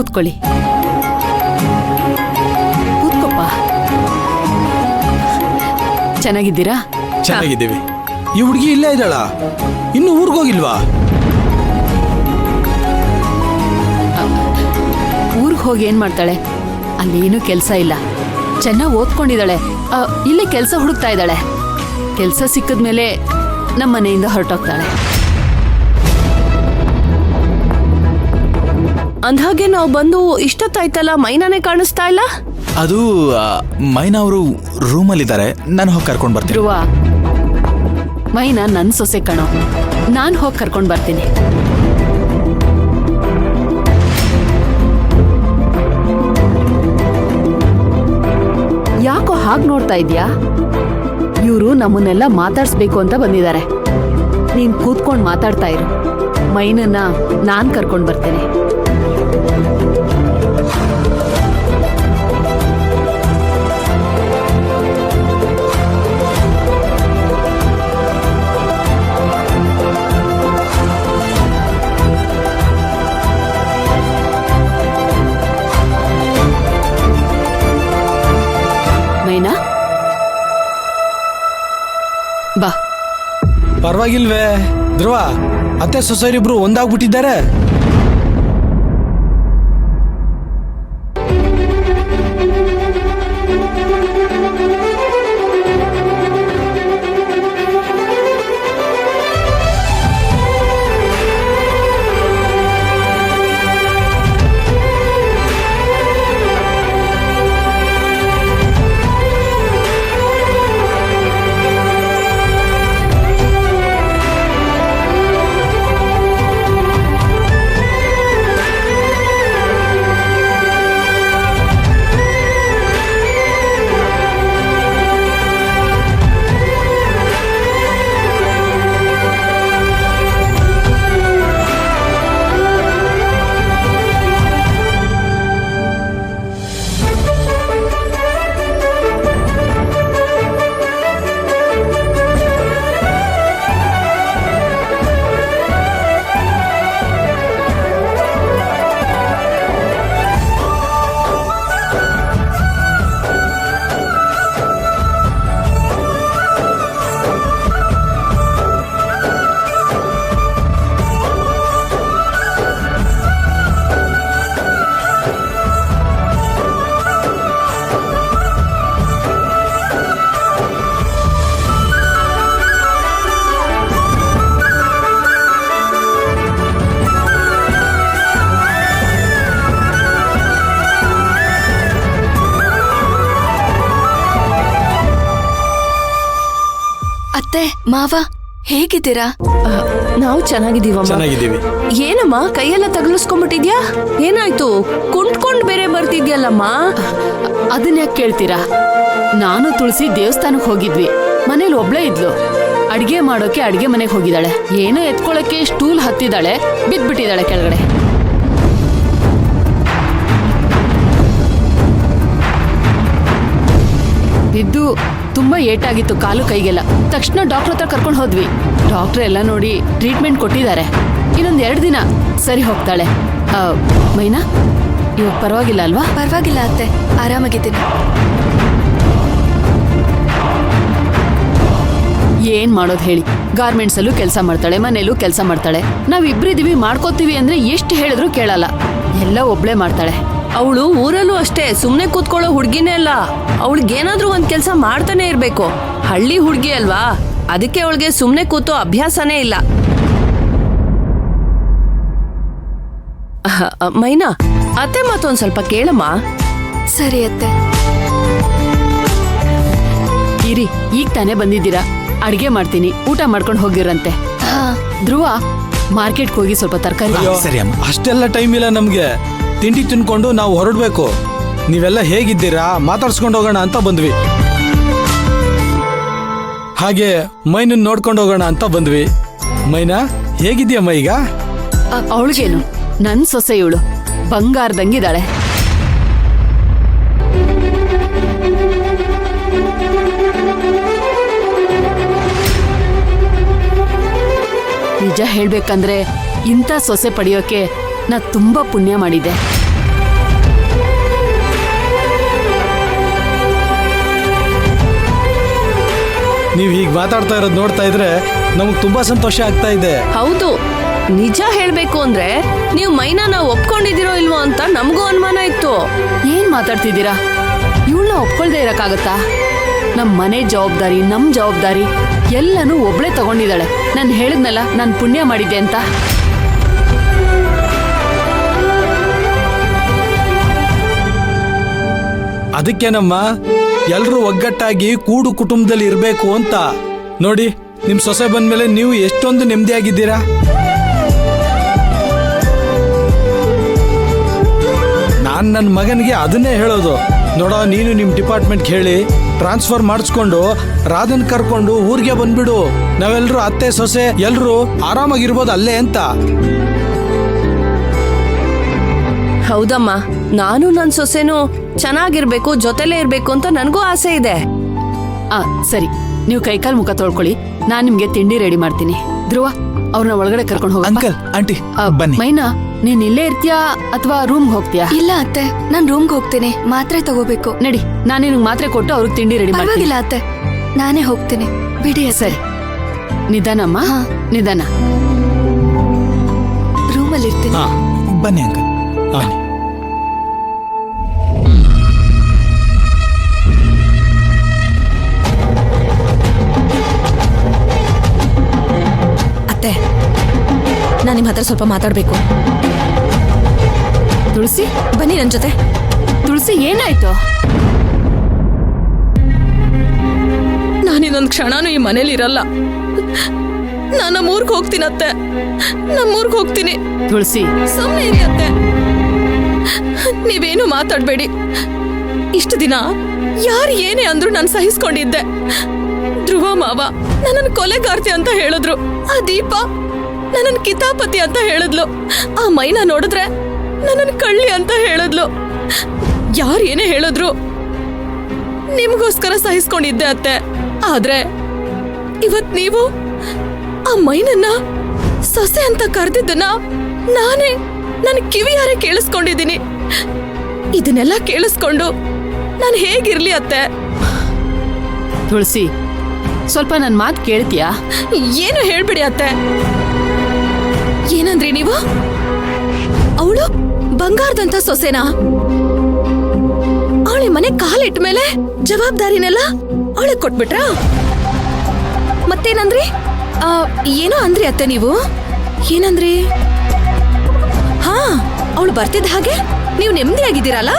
ಕೂತ್ಕೊಳ್ಳಿ. ಕೂತ್ಕೊಪ್ಪ. ಚೆನ್ನಾಗಿದ್ದೀರಾ? ಚೆನ್ನಾಗಿದ್ದೀವಿ. ಈ ಹುಡುಗಿ ಇಲ್ಲೇ ಇದ್ದಾಳ, ಇನ್ನು ಊರ್ಗೋಗಿಲ್ವಾ? ಊರ್ಗ್ ಹೋಗಿ ಏನ್ ಮಾಡ್ತಾಳೆ? ಅಲ್ಲೇನು ಕೆಲ್ಸ ಇಲ್ಲ. ಚೆನ್ನಾಗಿ ಓದ್ಕೊಂಡಿದ್ದಾಳೆ. ಇಲ್ಲೇ ಕೆಲ್ಸ ಹುಡುಕ್ತಾ ಇದ್ದಾಳೆ. ಕೆಲ್ಸ ಸಿಕ್ಕದ್ಮೇಲೆ ನಮ್ಮ ಮನೆಯಿಂದ ಹೊರಟೋಗ್ತಾಳೆ. ಅಂದ್ಹಾಗೆ ನಾವು ಬಂದು ಇಷ್ಟೊತ್ತಾಯ್ತಲ್ಲ, ಮೈನಾನೇ ಕಾಣಿಸ್ತಾ ಇಲ್ಲ. ಅದು ಮೈನಾ ಅವರು ರೂಮಲ್ಲಿದ್ದಾರೆ, ನಾನು ಹೋಗಿ ಕರ್ಕೊಂಡು ಬರ್ತೀನಿ. ಧ್ರುವ, ಮೈನಾ ನನ್ ಸೊಸೆ ಕಣೋ, ನಾನ್ ಹೋಗಿ ಕರ್ಕೊಂಡ್ ಬರ್ತೀನಿ. ಯಾಕೋ ಹಾಗ್ ನೋಡ್ತಾ ಇದ್ಯಾ? ಇವ್ರು ನಮ್ಮನ್ನೆಲ್ಲ ಮಾತಾಡ್ಸ್ಬೇಕು ಅಂತ ಬಂದಿದ್ದಾರೆ. ನೀನ್ ಕೂತ್ಕೊಂಡ್ ಮಾತಾಡ್ತಾ ಇರು. ಮೈನನ್ನ ನಾನ್ ಕರ್ಕೊಂಡ್ ಬರ್ತೇನೆ. ಮೈನಾ, ಬಾ. ಪರವಾಗಿಲ್ವೇ ಧ್ರುವ? ಅತ್ತೆ ಸೊಸೈರಿಬ್ರು ಒಂದಾಗ್ಬಿಟ್ಟಿದ್ದಾರೆ. ಅತ್ತೆ, ಮಾವ, ಹೇಗಿದ್ದೀರಾ? ನಾವು ಚೆನ್ನಾಗಿದ್ದೀವಿ. ಏನಮ್ಮ ಕೈಯೆಲ್ಲ ತಗಲಿಸ್ಕೊಂಡ್ಬಿಟ್ಟಿದ್ಯಾ? ಏನಾಯ್ತು? ಕುಂಟ್ಕೊಂಡ್ ಬೇರೆ ಬರ್ತಿದ್ಯಲ್ಲಮ್ಮ. ಅದನ್ಯಾಕೆ ಕೇಳ್ತೀರಾ? ನಾನು ತುಳಸಿ ದೇವಸ್ಥಾನಕ್ಕೆ ಹೋಗಿದ್ವಿ. ಮನೇಲಿ ಒಬ್ಳೇ ಇದ್ಲು. ಅಡ್ಗೆ ಮಾಡೋಕೆ ಅಡ್ಗೆ ಮನೆಗೆ ಹೋಗಿದ್ದಾಳೆ. ಏನೋ ಎತ್ಕೊಳಕ್ಕೆ ಸ್ಟೂಲ್ ಹತ್ತಿದ್ದಾಳೆ, ಬಿದ್ಬಿಟ್ಟಿದ್ದಾಳೆ ಕೆಳಗಡೆ. ಬಿದ್ದು ತುಂಬಾ ಏಟಾಗಿತ್ತು ಕಾಲು ಕೈಗೆಲ್ಲ. ತಕ್ಷಣ ಡಾಕ್ಟರ್ ಹತ್ರ ಕರ್ಕೊಂಡು ಹೋದ್ವಿ. ಡಾಕ್ಟರ್ ಎಲ್ಲ ನೋಡಿ ಟ್ರೀಟ್ಮೆಂಟ್ ಕೊಟ್ಟಿದ್ದಾರೆ. ಇನ್ನೊಂದ್ 2 ದಿನ ಸರಿ ಹೋಗ್ತಾಳೆ. ಮೈನಾ, ಇವಾಗ ಪರವಾಗಿಲ್ಲ ಅಲ್ವಾ? ಪರವಾಗಿಲ್ಲ ಅತ್ತೆ, ಆರಾಮಾಗಿದ್ದೀನಿ. ಏನ್ ಮಾಡೋದು ಹೇಳಿ? ಗಾರ್ಮೆಂಟ್ಸ್ ಅಲ್ಲೂ ಕೆಲಸ ಮಾಡ್ತಾಳೆ, ಮನೇಲೂ ಕೆಲಸ ಮಾಡ್ತಾಳೆ. ನಾವಿಬ್ರಿದೀವಿ, ಮಾಡ್ಕೋತೀವಿ ಅಂದ್ರೆ ಎಷ್ಟು ಹೇಳಿದ್ರು ಕೇಳಲ್ಲ. ಎಲ್ಲ ಒಬ್ಳೆ ಮಾಡ್ತಾಳೆ. ಅವಳು ಊರಲ್ಲೂ ಅಷ್ಟೇ ಸುಮ್ನೆ ಕೂತ್ಕೊಳ್ಳೋ ಹುಡ್ಗಿನೇ ಅಲ್ಲ. ಅವಳಿಗೇನಾದ್ರೂ ಒಂದ್ ಕೆಲ್ಸ ಮಾಡ್ತಾನೆ ಇರ್ಬೇಕು. ಹಳ್ಳಿ ಹುಡ್ಗಿ ಅಲ್ವಾ, ಅದಕ್ಕೆ ಅವಳಿಗೆ ಸುಮ್ನೆ ಕೂತೋ ಅಭ್ಯಾಸನೇ ಇಲ್ಲ. ಮೈನಾ, ಅತ್ತೆ ಮತ್ತೊಂದ್ ಸ್ವಲ್ಪ ಕೇಳಮ್ಮ. ಸರಿ ಅತ್ತೆ. ಇರಿ, ಈಗ ತಾನೇ ಬಂದಿದ್ದೀರಾ, ಅಡ್ಗೆ ಮಾಡ್ತೀನಿ, ಊಟ ಮಾಡ್ಕೊಂಡು ಹೋಗಿರಂತೆ. ಧ್ರುವ, ಮಾರ್ಕೆಟ್ಗೆ ಹೋಗಿ ಸ್ವಲ್ಪ ತರಕಾರಿ. ಸರಿ ಅಮ್ಮ. ಅಷ್ಟೆಲ್ಲ ಟೈಮ್ ಇಲ್ಲ ನಮ್ಗೆ. ತಿಂಡಿ ತಿನ್ಕೊಂಡು ನಾವು ಹೊರಡ್ಬೇಕು. ನೀವೆಲ್ಲ ಹೇಗಿದ್ದೀರಾ ಮಾತಾಡ್ಸ್ಕೊಂಡು ಹೋಗೋಣ ಅಂತ ಬಂದ್ವಿ. ಹಾಗೆ ಮೈನನ್ ನೋಡ್ಕೊಂಡು ಹೋಗೋಣ ಅಂತ ಬಂದ್ವಿ. ಮೈನಾ, ಹೇಗಿದ್ಯಮ್ಮ ಈಗ? ಅವಳಿಗೇನು, ನನ್ ಸೊಸೆ ಇವಳು ಬಂಗಾರದಂಗಿದ್ದಾಳೆ. ನಿಜ ಹೇಳ್ಬೇಕಂದ್ರೆ ಇಂಥ ಸೊಸೆ ಪಡೆಯೋಕೆ ನಾ ತುಂಬಾ ಪುಣ್ಯ ಮಾಡಿದ್ದೆ. ನೀವು ಹೀಗೆ ಮಾತಾಡ್ತಾ ಇರೋದು ನೋಡ್ತಾ ಇದ್ರೆ ನಮಗೆ ತುಂಬಾ ಸಂತೋಷ ಆಗ್ತಾ ಇದೆ. ಹೌದು, ನಿಜ ಹೇಳ್ಬೇಕು ಅಂದ್ರೆ ನೀವು ಮೈನಾನ ಒಪ್ಕೊಂಡಿದಿರೋ ಇಲ್ವೋ ಅಂತ ನಮಗೂ ಅನುಮಾನ ಇತ್ತು. ಏನ್ ಮಾತಾಡ್ತಿದ್ದೀರಾ? ಇವಳನ್ನ ಒಪ್ಕೊಳ್ದೆ ಇರಕ್ಕಾಗತ್ತಾ? ನಮ್ ಮನೆ ಜವಾಬ್ದಾರಿ, ನಮ್ ಜವಾಬ್ದಾರಿ ಎಲ್ಲನೂ ಒಬ್ಳೆ ತಗೊಂಡಿದ್ದಾಳೆ. ನಾನು ಹೇಳಿದ್ನಲ್ಲ, ನಾನು ಪುಣ್ಯ ಮಾಡಿದ್ದೆ ಅಂತ. ಅದಕ್ಕೇನಮ್ಮ ಎಲ್ರೂ ಒಗ್ಗಟ್ಟಾಗಿ ಕೂಡು ಕುಟುಂಬದಲ್ಲಿ ಇರಬೇಕು ಅಂತ. ನೋಡಿ, ನಿಮ್ ಸೊಸೆ ಬಂದ್ಮೇಲೆ ನೀವು ಎಷ್ಟೊಂದು ನೆಮ್ಮದಿಯಾಗಿದ್ದೀರಾ. ನಾನ್ ನನ್ನ ಮಗನಿಗೆ ಅದನ್ನೇ ಹೇಳೋದು. ನೋಡೋ, ನೀನು ನಿಮ್ ಡಿಪಾರ್ಟ್ಮೆಂಟ್ ಹೇಳಿ ಟ್ರಾನ್ಸ್ಫರ್ ಮಾಡಿಸ್ಕೊಂಡು ರಾಧನ್ ಕರ್ಕೊಂಡು ಊರಿಗೆ ಬಂದ್ಬಿಡು. ನಾವೆಲ್ಲರೂ ಅತ್ತೆ ಸೊಸೆ ಎಲ್ರೂ ಆರಾಮಾಗಿರ್ಬೋದು ಅಲ್ಲೇ ಅಂತ. ಹೌದಮ್ಮ, ನಾನು ನನ್ ಸೊಸೆನೂ ಚೆನ್ನಾಗಿರ್ಬೇಕು, ಜೊತೆಲೇ ಇರ್ಬೇಕು ಅಂತ ನನಗೂ ಆಸೆ ಇದೆ. ಸರಿ, ನೀವು ಕೈಕಾಲ್ ಮುಖ ತೊಳ್ಕೊಳ್ಳಿ, ನಾನ್ ನಿಮ್ಗೆ ತಿಂಡಿ ರೆಡಿ ಮಾಡ್ತೀನಿ. ಧ್ರುವ, ಅವ್ರನ್ನ ಒಳಗಡೆ ಕರ್ಕೊಂಡು ಹೋಗ. ಅಂಕಲ್, ಆಂಟಿ, ಬನ್ನಿ. ಮೈನಾ, ನೀನ್ ಇಲ್ಲೇ ಇರ್ತೀಯಾ ಅಥವಾ ರೂಮ್ಗೆ ಹೋಗ್ತೀಯಾ? ಇಲ್ಲ ಅತ್ತೆ, ನಾನ್ ರೂಮ್ಗೆ ಹೋಗ್ತೇನೆ. ಮಾತ್ರೆ ತಗೋಬೇಕು. ನಡಿ, ನಾನು ನಿನ್ಗೆ ಮಾತ್ರೆ ಕೊಟ್ಟು ಅವ್ರಿಗೆ ತಿಂಡಿ ರೆಡಿ ಮಾಡ್ತೀನಿ. ಪರವಾಗಿಲ್ಲ ಅತ್ತೆ, ನಾನೇ ಹೋಗ್ತೇನೆ. ಬಿಡಿ ಅತ್ತೆ. ಸರಿ, ನಿಧಾನಮ್ಮ. ಹಾ. ನಿಧಾನ. ರೂಮಲ್ಲಿ ಇರ್ತೀನಿ. ಹಾ, ಬನ್ನಿ ಅಂಕಲ್. ಬನ್ನಿ. ಅತ್ತೆ, ನಾನು ನಿಮ್ಮ ಹತ್ರ ಸ್ವಲ್ಪ ಮಾತಾಡ್ಬೇಕು. ತುಳಸಿ, ಬನ್ನಿ ನನ್ನ ಜೊತೆ. ತುಳಸಿ, ಏನಾಯ್ತು? ನಾನಿನ್ನೊಂದು ಕ್ಷಣನೂ ಈ ಮನೇಲಿ ಇರಲ್ಲ. ನಾನು ನಮ್ಮೂರ್ಗೆ ಹೋಗ್ತೀನತ್ತೆ, ನಮ್ಮೂರ್ಗೆ ಹೋಗ್ತೀನಿ. ತುಳಸಿ, ಸುಮ್ಮನೆ ಇರಿ ಅತ್ತೆ, ನೀವೇನು ಮಾತಾಡ್ಬೇಡಿ. ಇಷ್ಟು ದಿನ ಯಾರು ಏನೇ ಅಂದ್ರು ನಾನು ಸಹಿಸ್ಕೊಂಡಿದ್ದೆ. ಧ್ರುವ ಮಾವ ನನ್ನನ್ನು ಕೊಲೆಗಾರ್ತಿ ಅಂತ ಹೇಳಿದ್ರು. ಆ ದೀಪ ನನ್ನನ್ನು ಕಿತಾಪತಿ ಅಂತ ಹೇಳಿದ್ಲು. ಆ ಮೈನಾ ನೋಡಿದ್ರೆ ನನ್ನನ್ನು ಕಳ್ಳಿ ಅಂತ ಹೇಳಿದ್ಲು. ಯಾರು ಏನೇ ಹೇಳಿದ್ರು ನಿಮಗೋಸ್ಕರ ಸಹಿಸ್ಕೊಂಡಿದ್ದೆ ಅತ್ತೆ. ಆದ್ರೆ ಇವತ್ ನೀವು ಆ ಮೈನನ್ನ ಸೊಸೆ ಅಂತ ಕರೆದಿದ್ದನ್ನ ನಾನೇ ನನ್ನ ಕಿವಿಯಾರೆ ಕೇಳಿಸ್ಕೊಂಡಿದ್ದೀನಿ. ಇದನ್ನೆಲ್ಲ ಕೇಳಿಸ್ಕೊಂಡು ನಾನು ಹೇಗಿರ್ಲಿ ಅತ್ತೆ? ತುಳಸಿ, ಸ್ವಲ್ಪ ನನ್ನ ಮಾತು ಕೇಳ್ತೀಯಾ? ಏನು ಹೇಳ್ಬಿಡಿ ಅತ್ತೆ. ಏನಂದ್ರಿ ನೀವು? ಅವಳು ಬಂಗಾರದಂತ ಸೊಸೆನಾ? ಅವಳಿ ಮನೆ ಕಾಲಿಟ್ಟ ಮೇಲೆ ಜವಾಬ್ದಾರಿನೆಲ್ಲ ಅವಳಿಗೆ ಕೊಟ್ಬಿಟ್ರಾ? ಮತ್ತೇನಂದ್ರಿ? ಏನೋ ಅಂದ್ರಿ ಅತ್ತೆ ನೀವು. ಏನಂದ್ರಿ? ಹಾ, ಅವಳು ಬರ್ತಿದ್ದ ಹಾಗೆ ನೀವು ನೆಮ್ಮದಿಯಾಗಿದ್ದೀರಲ್ಲ?